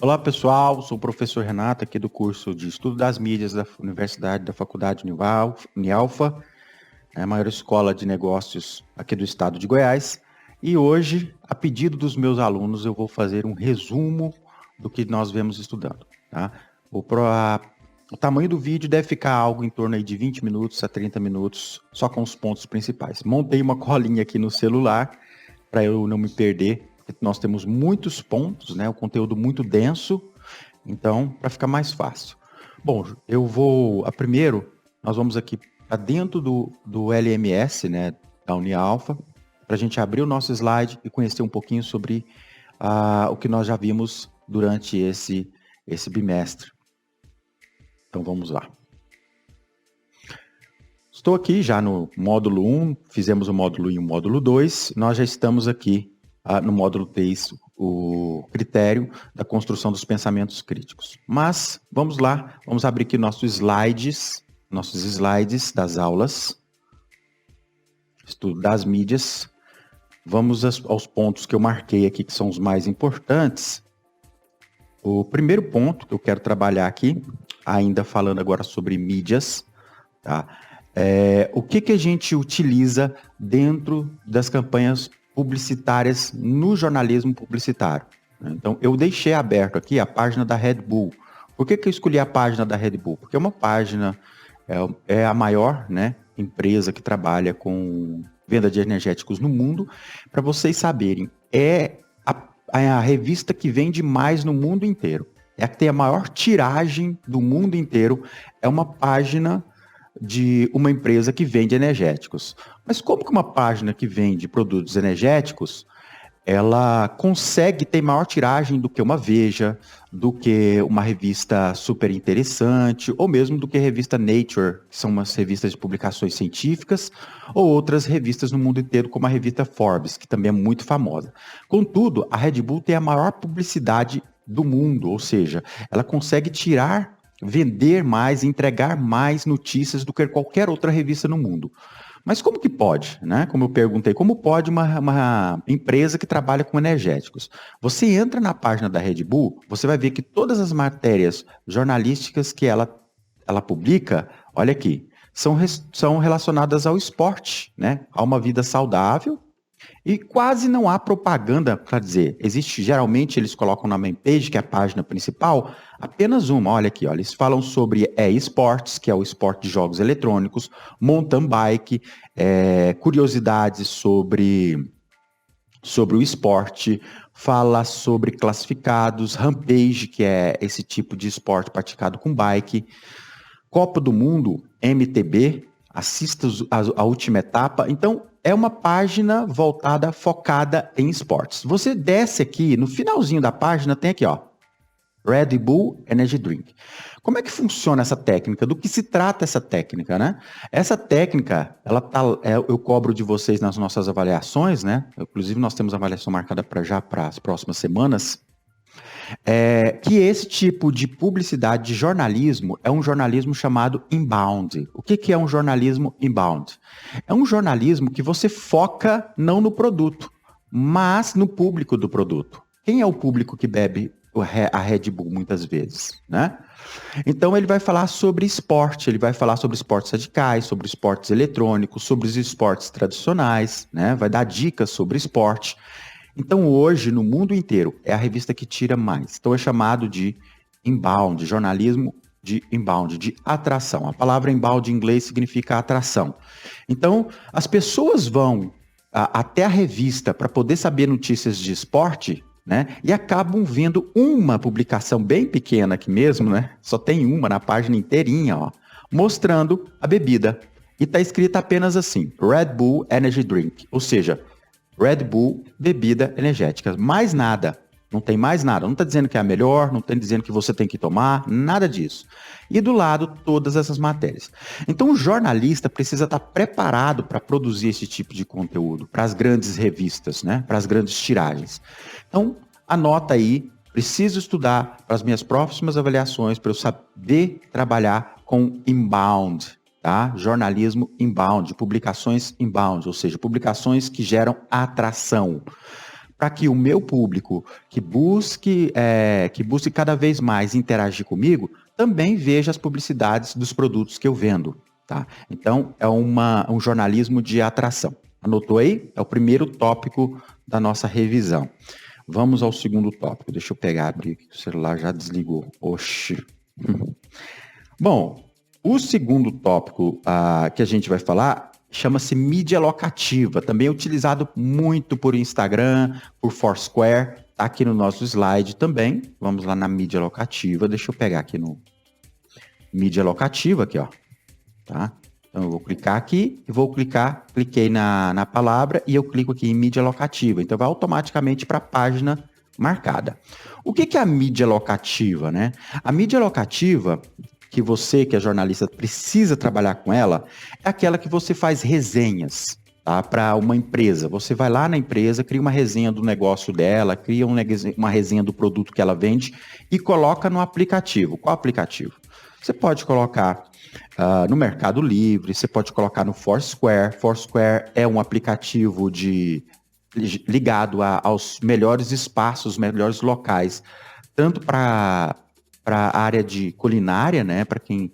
Olá pessoal, sou o professor Renato aqui do curso de Estudo das Mídias da Universidade da Faculdade Unialfa, a maior escola de negócios aqui do estado de Goiás. E hoje, a pedido dos meus alunos, eu vou fazer um resumo do que nós vemos estudando. Tá? O tamanho do vídeo deve ficar algo em torno aí de 20 minutos a 30 minutos, só com os pontos principais. Montei uma colinha aqui no celular para eu não me perder. Nós temos muitos pontos, né? O conteúdo muito denso, então, para ficar mais fácil. Bom, primeiro, nós vamos aqui para dentro do LMS, né, da Unialfa, para a gente abrir o nosso slide e conhecer um pouquinho sobre o que nós já vimos durante esse bimestre. Então, vamos lá. Estou aqui já no módulo 1, fizemos o módulo 1 e o módulo 2, nós já estamos aqui no módulo 3, o critério da construção dos pensamentos críticos. Mas, vamos lá, vamos abrir aqui nossos slides das aulas, estudo das mídias. Vamos aos pontos que eu marquei aqui, que são os mais importantes. O primeiro ponto que eu quero trabalhar aqui, ainda falando agora sobre mídias, tá? O que a gente utiliza dentro das campanhas publicitárias no jornalismo publicitário. Então, eu deixei aberto aqui a página da Red Bull. Por que eu escolhi a página da Red Bull? Porque é uma página, é a maior, né, empresa que trabalha com venda de energéticos no mundo. Para vocês saberem, é a revista que vende mais no mundo inteiro. É a que tem a maior tiragem do mundo inteiro. É uma página de uma empresa que vende energéticos. Mas como que uma página que vende produtos energéticos, ela consegue ter maior tiragem do que uma Veja, do que uma revista super interessante, ou mesmo do que a revista Nature, que são umas revistas de publicações científicas, ou outras revistas no mundo inteiro, como a revista Forbes, que também é muito famosa. Contudo, a Red Bull tem a maior publicidade do mundo, ou seja, ela consegue vender mais, entregar mais notícias do que qualquer outra revista no mundo. Mas como que pode, né? Como eu perguntei, como pode uma empresa que trabalha com energéticos? Você entra na página da Red Bull, você vai ver que todas as matérias jornalísticas que ela publica, olha aqui, são relacionadas ao esporte, né? A uma vida saudável. E quase não há propaganda, quer dizer, geralmente eles colocam na main page, que é a página principal, apenas uma, olha aqui, eles falam sobre esportes, que é o esporte de jogos eletrônicos, mountain bike, curiosidades sobre o esporte, fala sobre classificados, rampage, que é esse tipo de esporte praticado com bike, Copa do Mundo, MTB, assista a última etapa. Então, é uma página focada em esportes. Você desce aqui, no finalzinho da página, tem aqui, ó, Red Bull Energy Drink. Como é que funciona essa técnica? Do que se trata essa técnica, né? Essa técnica, eu cobro de vocês nas nossas avaliações, né? Inclusive, nós temos avaliação marcada para as próximas semanas. Que esse tipo de publicidade de jornalismo é um jornalismo chamado inbound. O que é um jornalismo inbound? É um jornalismo que você foca não no produto, mas no público do produto. Quem é o público que bebe a Red Bull muitas vezes, né? Então ele vai falar sobre esporte, ele vai falar sobre esportes radicais, sobre esportes eletrônicos, sobre os esportes tradicionais, né? Vai dar dicas sobre esporte. Então, hoje, no mundo inteiro, é a revista que tira mais. Então, é chamado de inbound, jornalismo de inbound, de atração. A palavra inbound em inglês significa atração. Então, as pessoas vão até a revista para poder saber notícias de esporte, né? E acabam vendo uma publicação bem pequena aqui mesmo, né? Só tem uma na página inteirinha, ó, mostrando a bebida. E está escrito apenas assim, Red Bull Energy Drink, ou seja, Red Bull, bebida energética. Mais nada. Não tem mais nada. Não está dizendo que é a melhor, não está dizendo que você tem que tomar, nada disso. E do lado, todas essas matérias. Então, o jornalista precisa estar preparado para produzir esse tipo de conteúdo, para as grandes revistas, né? Para as grandes tiragens. Então, anota aí, preciso estudar para as minhas próximas avaliações, para eu saber trabalhar com inbound. Tá? Jornalismo inbound, publicações inbound, ou seja, publicações que geram atração. para que o meu público que busque cada vez mais interagir comigo, também veja as publicidades dos produtos que eu vendo. Tá? Então, é um jornalismo de atração. Anotou aí? É o primeiro tópico da nossa revisão. Vamos ao segundo tópico. Deixa eu pegar, abrir aqui, o celular já desligou. Oxi. Bom, o segundo tópico que a gente vai falar chama-se mídia locativa. Também é utilizado muito por Instagram, por Foursquare. Está aqui no nosso slide também. Vamos lá na mídia locativa. Deixa eu pegar aqui no mídia locativa, aqui, ó. Tá? Então, eu vou clicar aqui e cliquei na palavra e eu clico aqui em mídia locativa. Então, vai automaticamente para a página marcada. O que é a mídia locativa, né? A mídia locativa, que você, que é jornalista, precisa trabalhar com ela, é aquela que você faz resenhas, tá? Para uma empresa. Você vai lá na empresa, cria uma resenha do negócio dela, cria uma resenha do produto que ela vende e coloca no aplicativo. Qual aplicativo? Você pode colocar no Mercado Livre, você pode colocar no Foursquare. Foursquare é um aplicativo ligado aos melhores espaços, melhores locais, tanto para a área de culinária, né? Para quem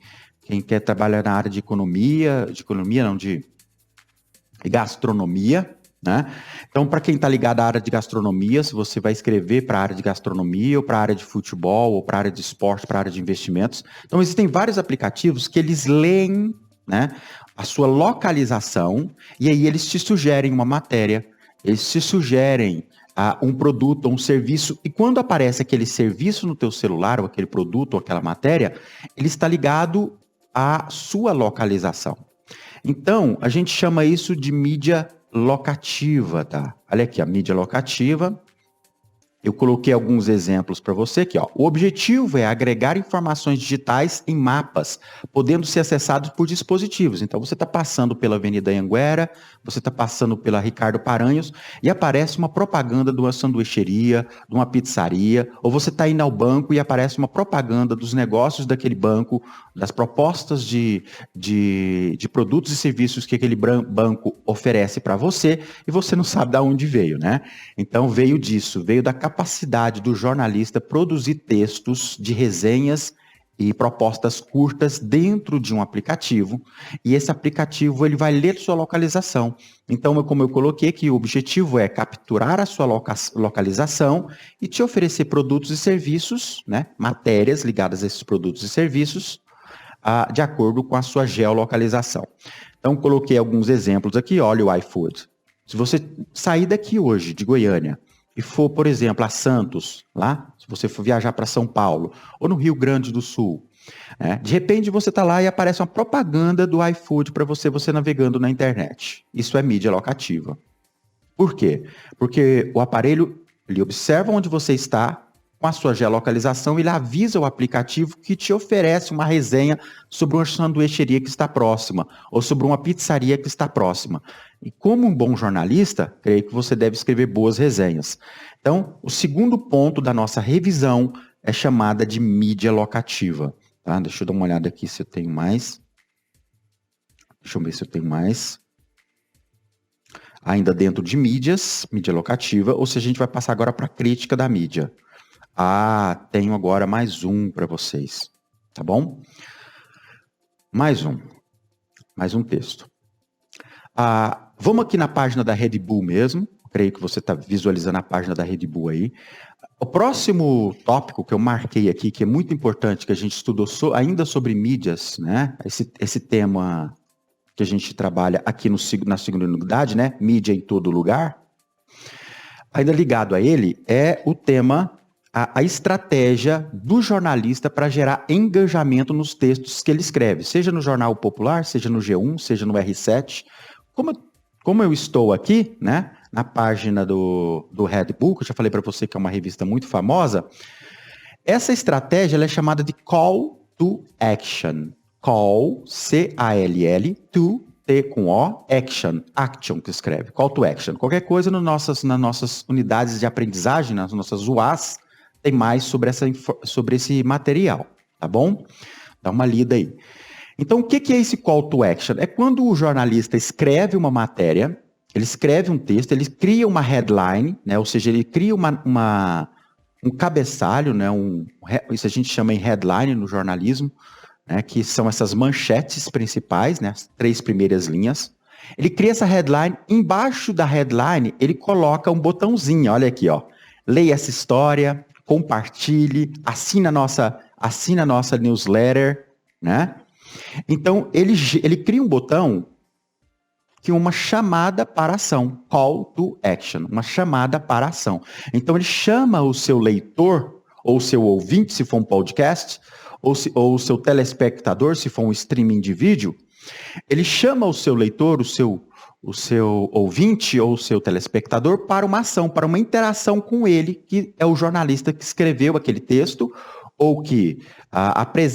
quer trabalhar na área de de gastronomia, né? Então, para quem está ligado à área de gastronomia, se você vai escrever para a área de gastronomia, ou para a área de futebol, ou para a área de esporte, para a área de investimentos. Então, existem vários aplicativos que eles leem, né, a sua localização, e aí eles te sugerem uma matéria, eles te sugerem um produto ou um serviço, e quando aparece aquele serviço no teu celular, ou aquele produto ou aquela matéria, ele está ligado à sua localização. Então, a gente chama isso de mídia locativa, tá? Olha aqui, a mídia locativa. Eu coloquei alguns exemplos para você aqui, ó. O objetivo é agregar informações digitais em mapas, podendo ser acessados por dispositivos. Então, você está passando pela Avenida Anhanguera, você está passando pela Ricardo Paranhos e aparece uma propaganda de uma sanduicheria, de uma pizzaria, ou você está indo ao banco e aparece uma propaganda dos negócios daquele banco, das propostas de produtos e serviços que aquele banco oferece para você e você não sabe de onde veio, né? Então, veio disso, veio da capacidade do jornalista produzir textos de resenhas e propostas curtas dentro de um aplicativo, e esse aplicativo ele vai ler sua localização. Então, como eu coloquei aqui, o objetivo é capturar a sua localização e te oferecer produtos e serviços, né, matérias ligadas a esses produtos e serviços, de acordo com a sua geolocalização. Então, coloquei alguns exemplos aqui, olha o iFood. Se você sair daqui hoje, de Goiânia, e for, por exemplo, a Santos, lá, se você for viajar para São Paulo, ou no Rio Grande do Sul, né, de repente você está lá e aparece uma propaganda do iFood para você navegando na internet. Isso é mídia locativa. Por quê? Porque o aparelho, ele observa onde você está, com a sua geolocalização, ele avisa o aplicativo que te oferece uma resenha sobre uma sanduicheria que está próxima, ou sobre uma pizzaria que está próxima. E como um bom jornalista, creio que você deve escrever boas resenhas. Então, o segundo ponto da nossa revisão é chamada de mídia locativa. Tá? Deixa eu dar uma olhada aqui se eu tenho mais. Deixa eu ver se eu tenho mais. Ainda dentro de mídias, mídia locativa, ou se a gente vai passar agora para a crítica da mídia. Tenho agora mais um para vocês, tá bom? Mais um texto. Vamos aqui na página da Red Bull mesmo, creio que você está visualizando a página da Red Bull aí. O próximo tópico que eu marquei aqui, que é muito importante, que a gente estudou ainda sobre mídias, né? Esse tema que a gente trabalha aqui na segunda unidade, né? Mídia em todo lugar. Ainda ligado a ele é o tema, a estratégia do jornalista para gerar engajamento nos textos que ele escreve, seja no Jornal Popular, seja no G1, seja no R7. Como eu estou aqui, né, na página do Red Bull, que eu já falei para você que é uma revista muito famosa, essa estratégia ela é chamada de Call to Action. Call, C-A-L-L, to, T com O, action que escreve. Call to Action. Qualquer coisa nas nossas unidades de aprendizagem, nas nossas UAs, tem mais sobre esse material, tá bom? Dá uma lida aí. Então, o que é esse call to action? É quando o jornalista escreve uma matéria ele escreve um texto, ele cria uma headline, né? Ou seja, ele cria um cabeçalho, né? Isso a gente chama em headline no jornalismo, né? Que são essas manchetes principais, né? As 3 primeiras linhas. Ele cria essa headline, embaixo da headline ele coloca um botãozinho, olha aqui, ó. Leia essa história, compartilhe, assina a nossa newsletter, né? Então, ele cria um botão que é uma chamada para ação, call to action, uma chamada para ação. Então, ele chama o seu leitor, ou o seu ouvinte, se for um podcast, ou o seu telespectador, se for um streaming de vídeo, ele chama o seu leitor, o seu ouvinte ou o seu telespectador para uma ação, para uma interação com ele, que é o jornalista que escreveu aquele texto, ou que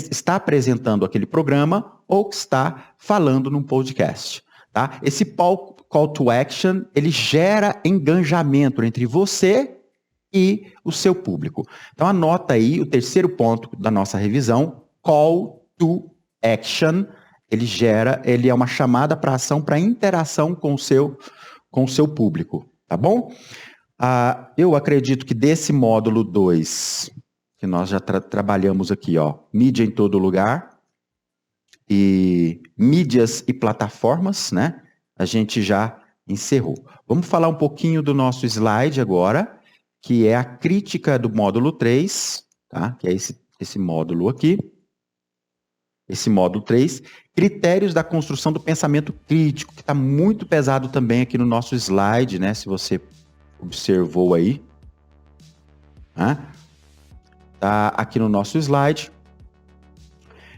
está apresentando aquele programa, ou que está falando num podcast. Tá? Esse call to action, ele gera engajamento entre você e o seu público. Então anota aí o terceiro ponto da nossa revisão, call to action, ele é uma chamada para ação, para interação com o seu público, tá bom? Eu acredito que desse módulo 2, que nós já trabalhamos aqui, ó, mídia em todo lugar, e mídias e plataformas, né? A gente já encerrou. Vamos falar um pouquinho do nosso slide agora, que é a crítica do módulo 3, tá? Que é esse módulo aqui. Esse módulo 3, critérios da construção do pensamento crítico, que está muito pesado também aqui no nosso slide, né? Se você observou aí. Tá aqui no nosso slide.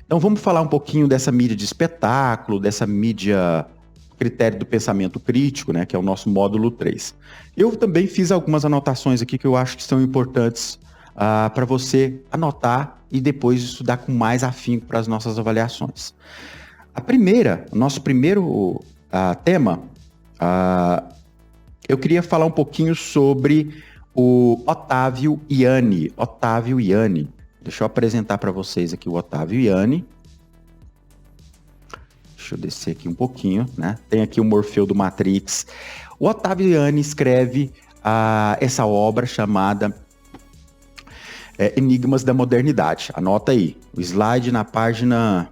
Então vamos falar um pouquinho dessa mídia de espetáculo, dessa mídia critério do pensamento crítico, né, que é o nosso módulo 3. Eu também fiz algumas anotações aqui que eu acho que são importantes para você anotar e depois estudar com mais afinco para as nossas avaliações. O nosso primeiro tema, eu queria falar um pouquinho sobre o Otávio Ianni. Otávio Ianni. Deixa eu apresentar para vocês aqui o Otávio Ianni. Deixa eu descer aqui um pouquinho, né? Tem aqui o Morfeu do Matrix. O Otávio Ianni escreve essa obra chamada Enigmas da Modernidade. Anota aí, o slide na página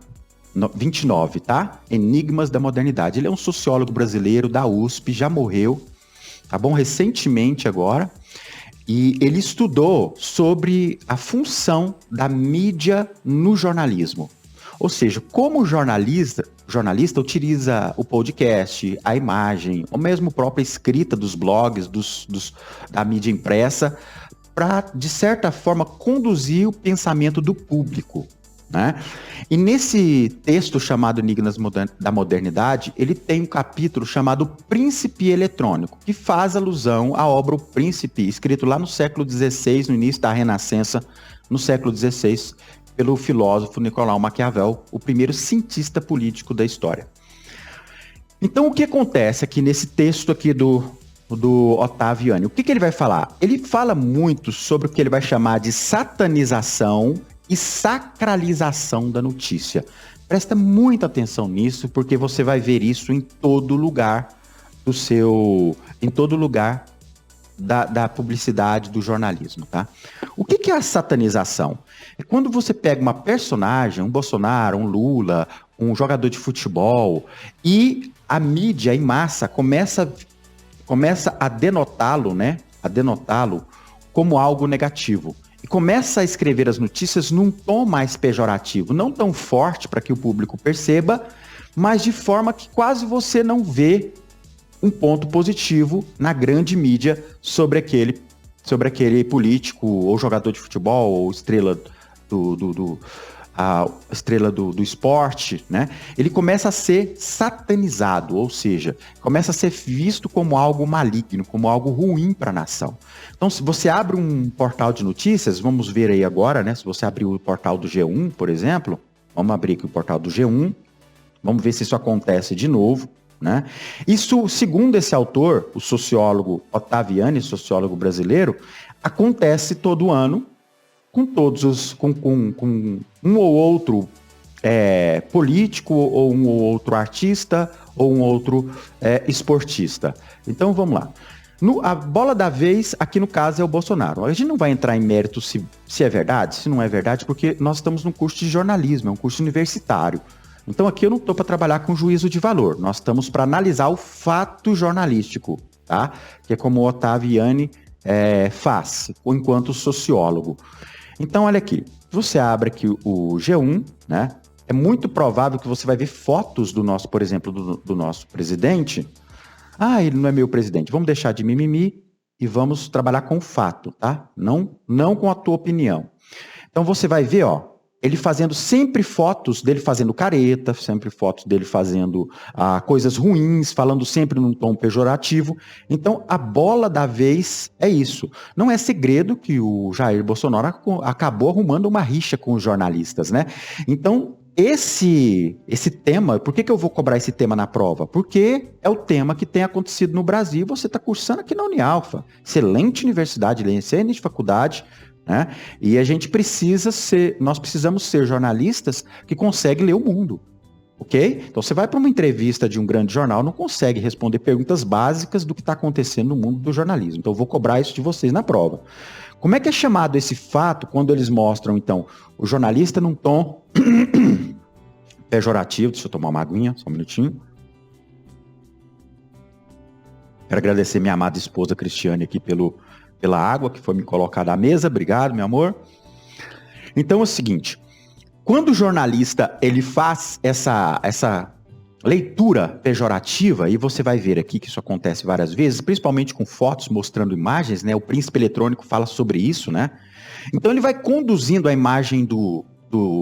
29, tá? Enigmas da Modernidade. Ele é um sociólogo brasileiro da USP, já morreu, tá bom? Recentemente agora. E ele estudou sobre a função da mídia no jornalismo. Ou seja, como o jornalista utiliza o podcast, a imagem, ou mesmo a própria escrita dos blogs, da mídia impressa, para, de certa forma, conduzir o pensamento do público, né? E nesse texto chamado Enigmas da Modernidade, ele tem um capítulo chamado Príncipe Eletrônico, que faz alusão à obra O Príncipe, escrito lá no século XVI, no início da Renascença, no século XVI, pelo filósofo Nicolau Maquiavel, o primeiro cientista político da história. Então, o que acontece aqui nesse texto aqui do Otávio Ianni? O que ele vai falar? Ele fala muito sobre o que ele vai chamar de satanização e sacralização da notícia. Presta muita atenção nisso, porque você vai ver isso em todo lugar da publicidade, do jornalismo, tá? O que é a satanização? É quando você pega uma personagem, um Bolsonaro, um Lula, um jogador de futebol, e a mídia em massa começa a denotá-lo, né? A denotá-lo como algo negativo. E começa a escrever as notícias num tom mais pejorativo, não tão forte para que o público perceba, mas de forma que quase você não vê um ponto positivo na grande mídia sobre aquele político, ou jogador de futebol, ou estrela do esporte, né? Ele começa a ser satanizado, ou seja, começa a ser visto como algo maligno, como algo ruim para a nação. Então, se você abre um portal de notícias, vamos ver aí agora, né? Se você abrir o portal do G1, por exemplo, vamos abrir aqui o portal do G1, vamos ver se isso acontece de novo, né? Isso, segundo esse autor, o sociólogo Otávio Ianni, sociólogo brasileiro, acontece todo ano com um ou outro político, ou um ou outro artista, ou um outro esportista. Então vamos lá. A bola da vez, aqui no caso, é o Bolsonaro. A gente não vai entrar em mérito se é verdade, se não é verdade, porque nós estamos num curso de jornalismo, é um curso universitário. Então aqui eu não estou para trabalhar com juízo de valor, nós estamos para analisar o fato jornalístico, tá? Que é como o Ottaviani faz, enquanto sociólogo. Então olha aqui, você abre aqui o G1, né? É muito provável que você vai ver fotos do nosso, por exemplo, do nosso presidente. Ah, ele não é meu presidente. Vamos deixar de mimimi e vamos trabalhar com o fato, tá? Não com a tua opinião. Então você vai ver, ó, ele fazendo sempre fotos dele fazendo careta, sempre fotos dele fazendo coisas ruins, falando sempre num tom pejorativo. Então a bola da vez é isso. Não é segredo que o Jair Bolsonaro acabou arrumando uma rixa com os jornalistas, né? Então esse tema, por que eu vou cobrar esse tema na prova? Porque é o tema que tem acontecido no Brasil. Você está cursando aqui na Unialfa, excelente universidade, excelente faculdade, né? E a gente nós precisamos ser jornalistas que conseguem ler o mundo, ok? Então você vai para uma entrevista de um grande jornal, não consegue responder perguntas básicas do que está acontecendo no mundo do jornalismo. Então eu vou cobrar isso de vocês na prova. Como é que é chamado esse fato quando eles mostram, então, o jornalista num tom pejorativo? Deixa eu tomar uma aguinha, só um minutinho. Quero agradecer minha amada esposa Cristiane aqui pela água que foi me colocada à mesa. Obrigado, meu amor. Então é o seguinte, quando o jornalista ele faz essa leitura pejorativa, e você vai ver aqui que isso acontece várias vezes, principalmente com fotos mostrando imagens, né? O Príncipe Eletrônico fala sobre isso, né? Então ele vai conduzindo a imagem do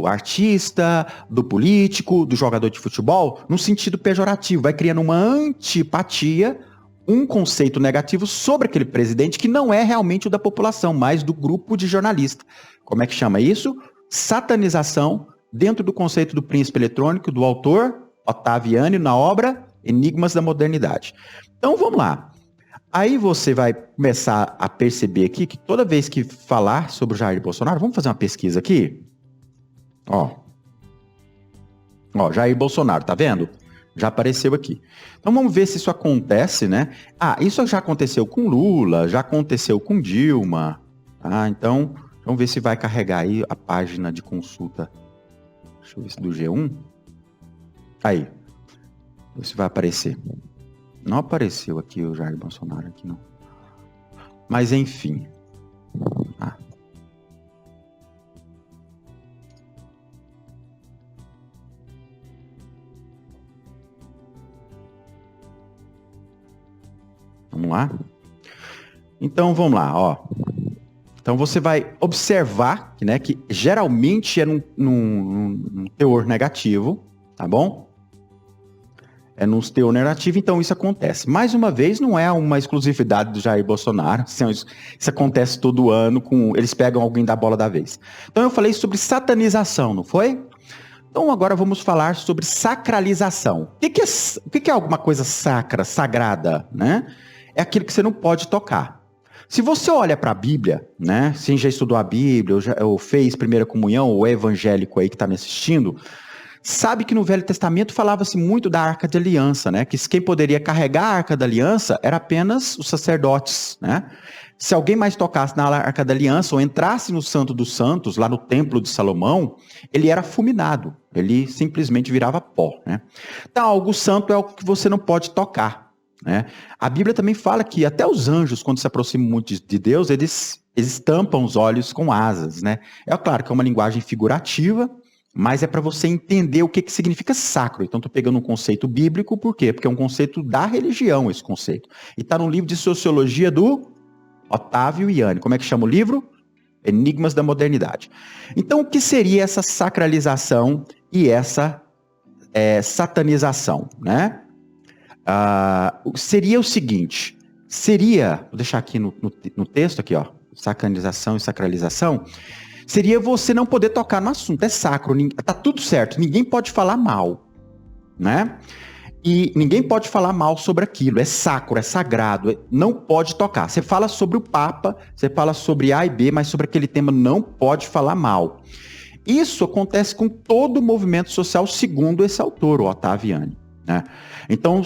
artista, do político, do jogador de futebol, num sentido pejorativo, vai criando uma antipatia, um conceito negativo sobre aquele presidente que não é realmente o da população, mas do grupo de jornalistas. Como é que chama isso? Satanização dentro do conceito do Príncipe Eletrônico, do autor Ottaviani, na obra Enigmas da Modernidade. Então vamos lá. Aí você vai começar a perceber aqui que toda vez que falar sobre o Jair Bolsonaro, vamos fazer uma pesquisa aqui? Ó, Jair Bolsonaro, tá vendo? Já apareceu aqui. Então vamos ver se isso acontece, né? Isso já aconteceu com Lula, já aconteceu com Dilma. Então, vamos ver se vai carregar aí a página de consulta. Deixa eu ver se do G1. Aí. Ver se vai aparecer. Não apareceu aqui o Jair Bolsonaro, aqui não. Mas enfim. Vamos lá? Então, vamos lá, ó. Então, você vai observar, né, que geralmente é num teor negativo, tá bom? É num teor negativo, então isso acontece. Mais uma vez, não é uma exclusividade do Jair Bolsonaro, isso acontece todo ano, eles pegam alguém da bola da vez. Então, eu falei sobre satanização, não foi? Então, agora vamos falar sobre sacralização. O que é alguma coisa sacra, sagrada, né? É aquilo que você não pode tocar. Se você olha para a Bíblia, né? Se já estudou a Bíblia, ou fez primeira comunhão, ou é evangélico aí que está me assistindo, sabe que no Velho Testamento falava-se muito da Arca de Aliança, né? Que quem poderia carregar a Arca da Aliança era apenas os sacerdotes, né? Se alguém mais tocasse na Arca da Aliança ou entrasse no Santo dos Santos, lá no Templo de Salomão, ele era fulminado, ele simplesmente virava pó, né? Então, algo santo é algo que você não pode tocar, né? A Bíblia também fala que até os anjos, quando se aproximam muito de Deus, eles tampam os olhos com asas, né? É claro que é uma linguagem figurativa, mas é para você entender o que significa sacro. Então, estou pegando um conceito bíblico, por quê? Porque é um conceito da religião, esse conceito. E está no livro de sociologia do Ottaviani. Como é que chama o livro? Enigmas da Modernidade. Então, o que seria essa sacralização e essa satanização, né? Seria o seguinte, vou deixar aqui no texto, aqui, ó, sacralização e sacralização, seria você não poder tocar no assunto, é sacro, tá tudo certo, ninguém pode falar mal, né? E ninguém pode falar mal sobre aquilo, é sacro, é sagrado, não pode tocar. Você fala sobre o Papa, você fala sobre A e B, mas sobre aquele tema não pode falar mal. Isso acontece com todo o movimento social, segundo esse autor, o Ottaviani. né? Então,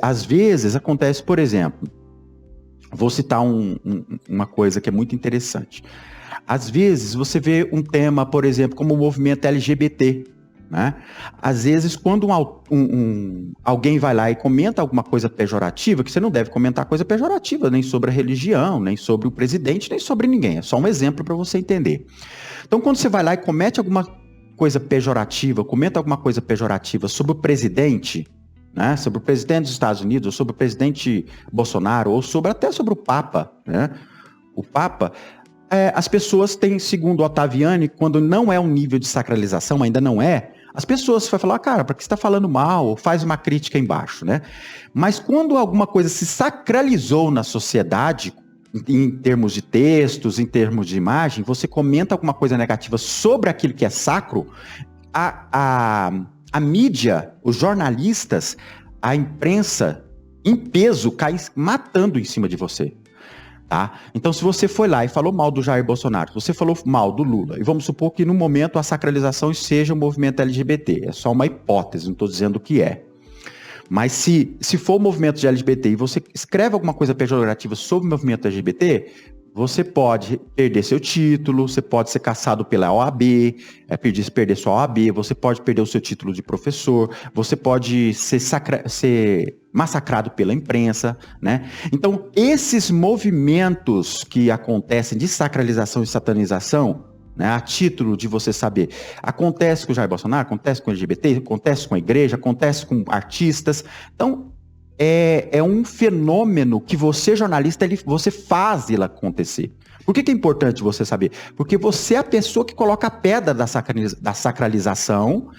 às vezes acontece, por exemplo, vou citar uma coisa que é muito interessante. Às vezes você vê um tema, por exemplo, como o movimento LGBT, né? Às vezes, quando alguém vai lá e comenta alguma coisa pejorativa, que você não deve comentar coisa pejorativa, nem sobre a religião, nem sobre o presidente, nem sobre ninguém. É só um exemplo para você entender. Então, quando você vai lá e comete alguma coisa pejorativa, comenta alguma coisa pejorativa sobre o presidente, né? Sobre o presidente dos Estados Unidos, ou sobre o presidente Bolsonaro, ou até sobre o Papa, né? O Papa... as pessoas têm, segundo Ottaviani, quando não é um nível de sacralização, ainda não é, as pessoas vão falar, cara, para que você está falando mal? Ou faz uma crítica embaixo, né? Mas quando alguma coisa se sacralizou na sociedade, em termos de textos, em termos de imagem, você comenta alguma coisa negativa sobre aquilo que é sacro, a mídia, os jornalistas, a imprensa, em peso, cai matando em cima de você. Tá? Então, se você foi lá e falou mal do Jair Bolsonaro, se você falou mal do Lula, e vamos supor que no momento a sacralização seja o movimento LGBT, é só uma hipótese, não estou dizendo o que é. Mas se for o movimento de LGBT e você escreve alguma coisa pejorativa sobre o movimento LGBT, você pode perder seu título, você pode ser cassado pela OAB, perder sua OAB, você pode perder o seu título de professor, você pode ser massacrado pela imprensa, né? Então, esses movimentos que acontecem de sacralização e satanização, né, a título de você saber, acontece com o Jair Bolsonaro, acontece com o LGBT, acontece com a igreja, acontece com artistas. Então, é um fenômeno que você, jornalista, você faz ele acontecer. Por que é importante você saber? Porque você é a pessoa que coloca a pedra da sacralização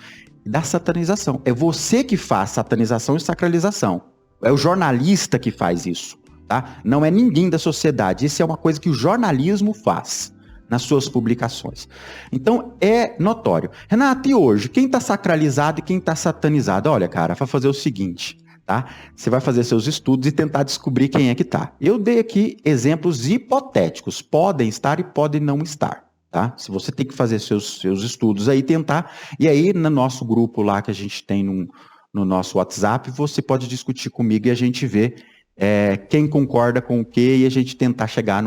e da satanização. É você que faz satanização e sacralização. É o jornalista que faz isso, tá? Não é ninguém da sociedade. Isso é uma coisa que o jornalismo faz nas suas publicações. Então, é notório. Renato, e hoje? Quem está sacralizado e quem está satanizado? Olha, cara, vai fazer o seguinte... Tá? Você vai fazer seus estudos e tentar descobrir quem é que está. Eu dei aqui exemplos hipotéticos. Podem estar e podem não estar. Tá? Se você tem que fazer seus estudos aí, tentar. E aí, no nosso grupo lá que a gente tem no nosso WhatsApp, você pode discutir comigo e a gente vê quem concorda com o que e a gente tentar chegar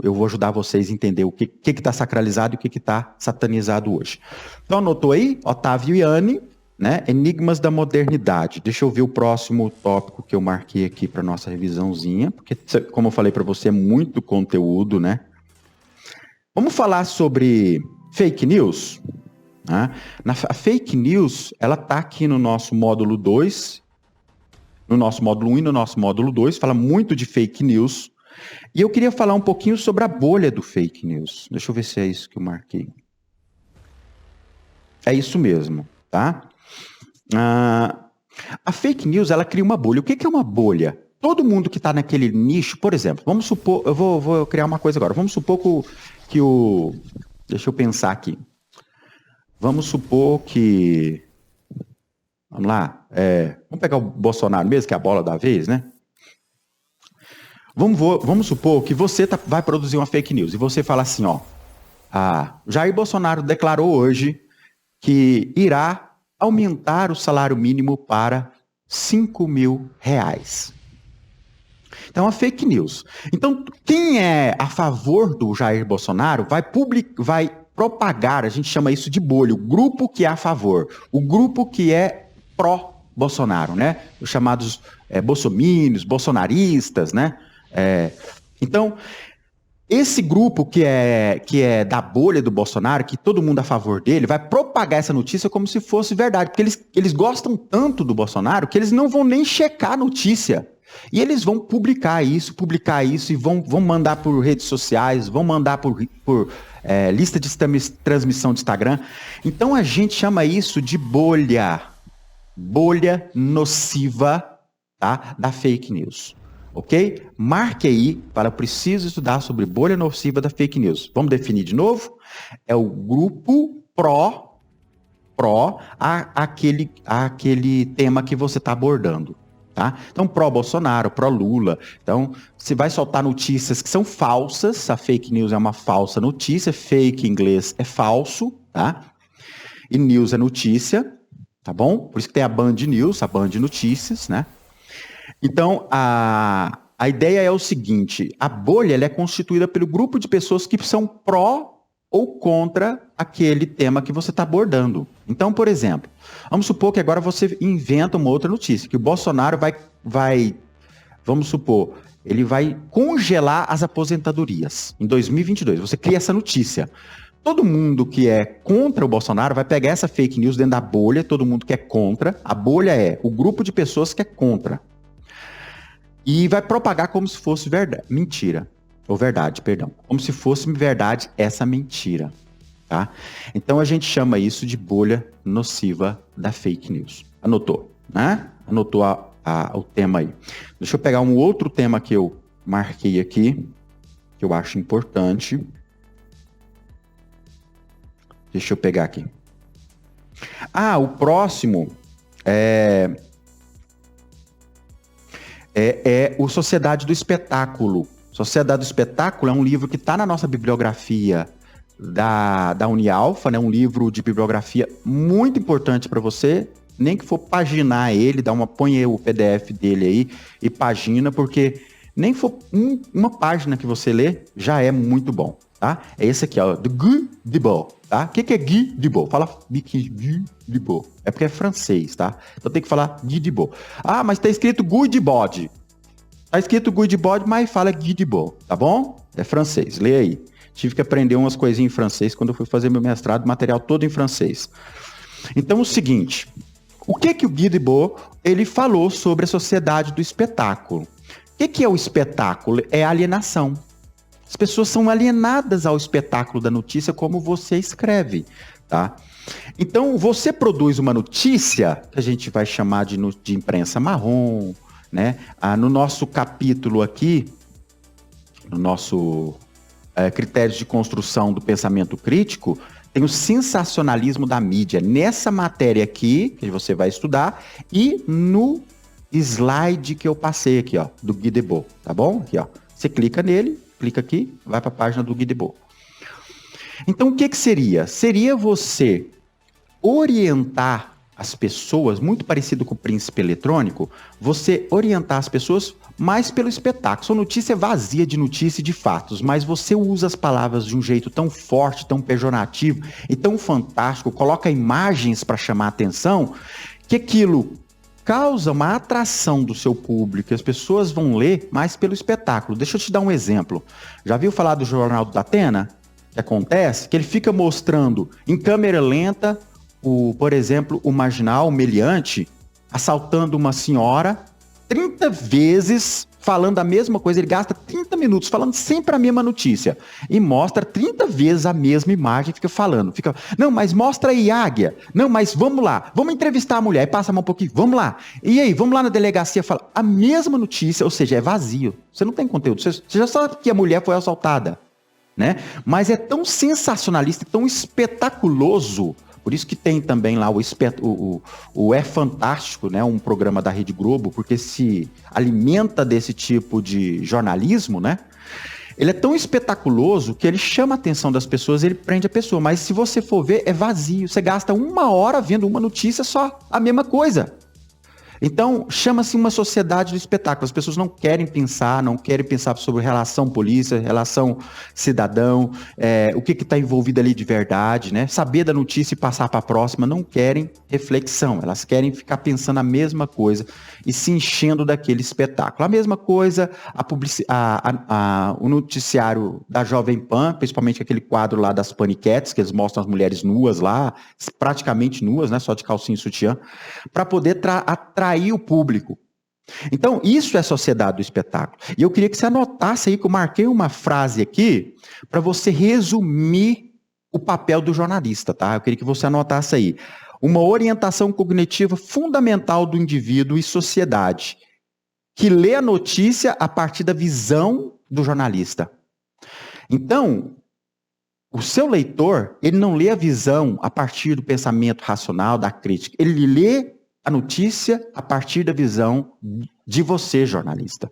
eu vou ajudar vocês a entender o que está sacralizado e o que está satanizado hoje. Então, anotou aí? Ottaviani, né? Enigmas da modernidade. Deixa eu ver o próximo tópico que eu marquei aqui para nossa revisãozinha, porque, como eu falei para você, é muito conteúdo, né? Vamos falar sobre fake news? Né? A fake news, ela está aqui no nosso módulo 2, no nosso módulo 1 e no nosso módulo 2, fala muito de fake news. E eu queria falar um pouquinho sobre a bolha do fake news. Deixa eu ver se é isso que eu marquei. É isso mesmo, tá? A fake news, ela cria uma bolha. O que é uma bolha? Todo mundo que está naquele nicho, por exemplo, vamos supor, eu vou criar uma coisa agora, vamos supor deixa eu pensar aqui. Vamos supor que, vamos lá, vamos pegar o Bolsonaro mesmo, que é a bola da vez, né? Vamos supor que você vai produzir uma fake news e você fala assim, ó, Jair Bolsonaro declarou hoje que irá aumentar o salário mínimo para R$5.000. Então, a fake news. Então, quem é a favor do Jair Bolsonaro vai propagar, a gente chama isso de bolha, o grupo que é a favor, o grupo que é pró-Bolsonaro, né? Os chamados bolsominions, bolsonaristas, né? Então, esse grupo que é da bolha do Bolsonaro, que todo mundo é a favor dele, vai propagar essa notícia como se fosse verdade, porque eles gostam tanto do Bolsonaro que eles não vão nem checar a notícia. E eles vão publicar isso e vão mandar por redes sociais, vão mandar por lista de transmissão de Instagram. Então a gente chama isso de bolha nociva, tá? Da fake news. Ok? Marque aí para preciso estudar sobre bolha nociva da fake news. Vamos definir de novo? É o grupo pró aquele tema que você está abordando. Tá? Então, pró-Bolsonaro, pró-Lula. Então, você vai soltar notícias que são falsas. A fake news é uma falsa notícia. Fake em inglês é falso, tá? E news é notícia. tá bom? Por isso que tem a Band News, a Band Notícias, né? Então, a ideia é o seguinte, a bolha ela é constituída pelo grupo de pessoas que são pró ou contra aquele tema que você está abordando. Então, por exemplo, vamos supor que agora você inventa uma outra notícia, que o Bolsonaro vai vamos supor, ele vai congelar as aposentadorias em 2022. Você cria essa notícia. Todo mundo que é contra o Bolsonaro vai pegar essa fake news dentro da bolha, todo mundo que é contra. A bolha é o grupo de pessoas que é contra. E vai propagar como se fosse verdade, mentira. Ou verdade, perdão. Como se fosse verdade essa mentira. Tá? Então a gente chama isso de bolha nociva da fake news. Anotou, né? Anotou o tema aí. Deixa eu pegar um outro tema que eu marquei aqui, que eu acho importante. Deixa eu pegar aqui. O próximo é o Sociedade do Espetáculo. Sociedade do Espetáculo é um livro que está na nossa bibliografia da Unialfa, né? Um livro de bibliografia muito importante para você. Nem que for paginar ele, põe o PDF dele aí e pagina, porque nem que for uma página que você lê, já é muito bom, tá? É esse aqui, ó, do Guy Debord, tá? O que é Guy Debord? Fala Guy Debord. É porque é francês, tá? Então tem que falar Guy Debord. Mas tá escrito Guy Debord. Tá escrito Guy Debord, mas fala Guy Debord, tá bom? É francês, lê aí. Tive que aprender umas coisinhas em francês quando eu fui fazer meu mestrado, material todo em francês. Então, o seguinte... O que o Guy Debord, ele falou sobre a sociedade do espetáculo? O que é o espetáculo? É a alienação. As pessoas são alienadas ao espetáculo da notícia como você escreve, tá? Então, você produz uma notícia, que a gente vai chamar de imprensa marrom, né? No nosso capítulo aqui, no nosso critérios de construção do pensamento crítico, tem o sensacionalismo da mídia. Nessa matéria aqui, que você vai estudar, e no slide que eu passei aqui, ó, do Guy Debord, tá bom? Aqui, ó. Você clica nele, clica aqui, vai para a página do Guy Debord. Então, o que seria? Seria você orientar as pessoas, muito parecido com o príncipe eletrônico, você orientar as pessoas mais pelo espetáculo. Sua notícia é vazia de notícia e de fatos, mas você usa as palavras de um jeito tão forte, tão pejorativo e tão fantástico, coloca imagens para chamar a atenção, que aquilo causa uma atração do seu público, e as pessoas vão ler mais pelo espetáculo. Deixa eu te dar um exemplo. Já viu falar do Jornal da Atena? Que acontece? Que ele fica mostrando em câmera lenta, por exemplo, o marginal, o meliante, assaltando uma senhora 30 vezes falando a mesma coisa. Ele gasta 30 minutos falando sempre a mesma notícia e mostra 30 vezes a mesma imagem, fica falando. Não, mas mostra aí, águia. Não, mas vamos lá. Vamos entrevistar a mulher. E passa um pouquinho. Vamos lá. E aí, vamos lá na delegacia. Fala a mesma notícia, ou seja, é vazio. Você não tem conteúdo. Você já sabe que a mulher foi assaltada, né? Mas é tão sensacionalista, tão espetaculoso. Por isso que tem também lá o É Fantástico, né? Um programa da Rede Globo, porque se alimenta desse tipo de jornalismo, né? Ele é tão espetaculoso que ele chama a atenção das pessoas, ele prende a pessoa. Mas se você for ver, é vazio. Você gasta 1 hora vendo uma notícia só, a mesma coisa. Então, chama-se uma sociedade do espetáculo. As pessoas não querem pensar sobre relação polícia, relação cidadão, o que está envolvido ali de verdade, né? Saber da notícia e passar para a próxima, não querem reflexão. Elas querem ficar pensando a mesma coisa e se enchendo daquele espetáculo. A mesma coisa, o noticiário da Jovem Pan, principalmente aquele quadro lá das paniquetes, que eles mostram as mulheres nuas lá, praticamente nuas, né? Só de calcinha e sutiã, para poder atrair o público. Então, isso é sociedade do espetáculo. E eu queria que você anotasse aí, que eu marquei uma frase aqui, para você resumir o papel do jornalista, tá? Eu queria que você anotasse aí. Uma orientação cognitiva fundamental do indivíduo e sociedade, que lê a notícia a partir da visão do jornalista. Então, o seu leitor, ele não lê a visão a partir do pensamento racional, da crítica. Ele lê a notícia a partir da visão de você, jornalista.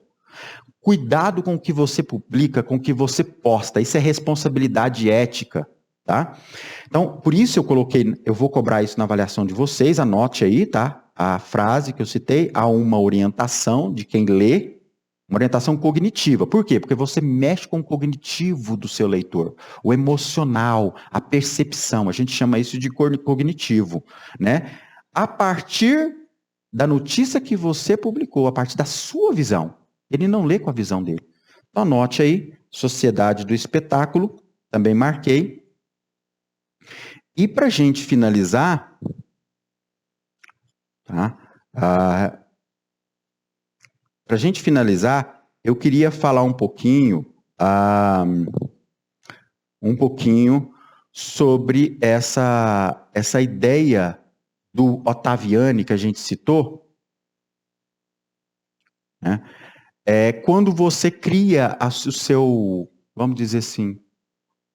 Cuidado com o que você publica, com o que você posta. Isso é responsabilidade ética. tá? Então, por isso eu coloquei, eu vou cobrar isso na avaliação de vocês, anote aí, tá? A frase que eu citei, há uma orientação de quem lê, uma orientação cognitiva. Por quê? Porque você mexe com o cognitivo do seu leitor, o emocional, a percepção. A gente chama isso de cognitivo, né? A partir da notícia que você publicou, a partir da sua visão. Ele não lê com a visão dele. Então, anote aí, Sociedade do Espetáculo, também marquei. E para a gente finalizar, tá? Para a gente finalizar, eu queria falar um pouquinho sobre essa ideia do Ottaviani que a gente citou, né? Quando você cria o seu, vamos dizer assim,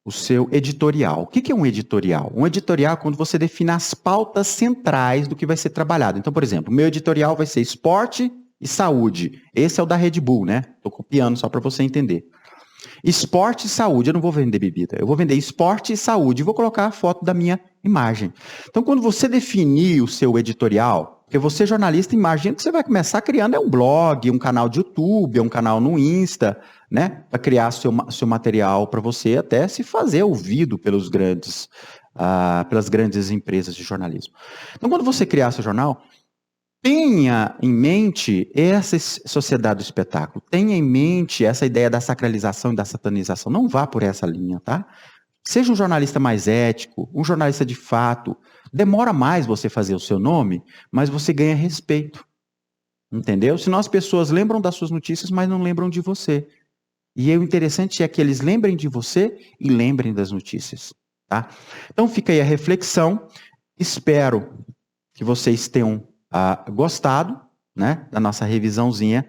o seu editorial. O que é um editorial? Um editorial é quando você define as pautas centrais do que vai ser trabalhado. Então, por exemplo, o meu editorial vai ser esporte e saúde. Esse é o da Red Bull, né? Estou copiando só para você entender. Esporte e saúde, eu não vou vender bebida, eu vou vender esporte e saúde, e vou colocar a foto da minha imagem. Então, quando você definir o seu editorial, porque você jornalista, imagina que você vai começar criando um blog, um canal de YouTube, um canal no Insta, né, para criar seu material para você até se fazer ouvido pelas grandes empresas de jornalismo. Então, quando você criar seu jornal, tenha em mente essa sociedade do espetáculo, tenha em mente essa ideia da sacralização e da satanização. Não vá por essa linha, tá? Seja um jornalista mais ético, um jornalista de fato. Demora mais você fazer o seu nome, mas você ganha respeito. Entendeu? Senão as pessoas lembram das suas notícias, mas não lembram de você. E o interessante é que eles lembrem de você e lembrem das notícias, tá? Então fica aí a reflexão. Espero que vocês tenham gostado, né, da nossa revisãozinha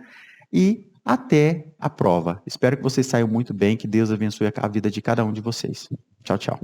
e até a prova. Espero que vocês saiam muito bem, que Deus abençoe a vida de cada um de vocês. Tchau, tchau.